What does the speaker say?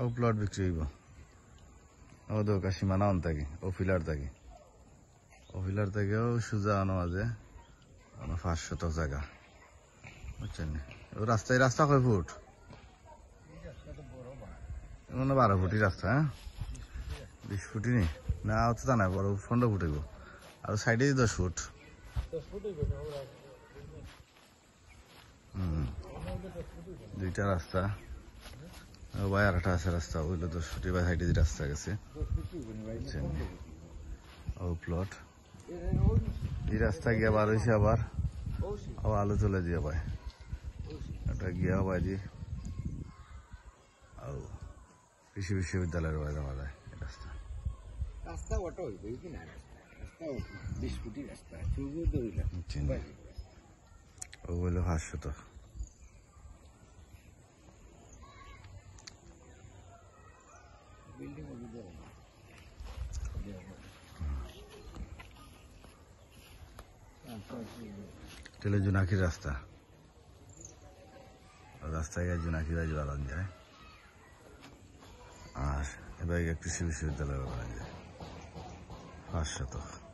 ও plot বিক্রি হইব ও দোকা সীমানা অন থাকি ও ফিলার থেকেও সোজা আনো মাঝে 500 জায়গা বুঝছেন ও রাস্তা কয় ফুট মানে 12 ফুটই রাস্তা হ্যাঁ 20 ফুটই নি না অত তা না বড় 15 ফুট হইব আর সাইডে 10 ফুট দুইটা রাস্তা ভাই আর একটা আছে রাস্তা ওইগুলো 10 ফুটি বা সাইডে রাস্তা গেছে ও প্লট এই রাস্তা গিয়া বার হয়েছে আবার আলু চলে দিয়ে ভাই এটা গিয়া ভাই দি কৃষি বিশ্ববিদ্যালয়ের ভাই যাওয়া যায় রাস্তা রাস্তা ওটা হইব কি না রাস্তা 20 ফুটি রাস্তা ও হইলো 500 বিল্ডিং টেলে জোনাকির রাস্তায় গিয়ে জোনাকি বাড়ি বানান যায় আর এবার কৃষি বিশ্ববিদ্যালয় বানান যায় 500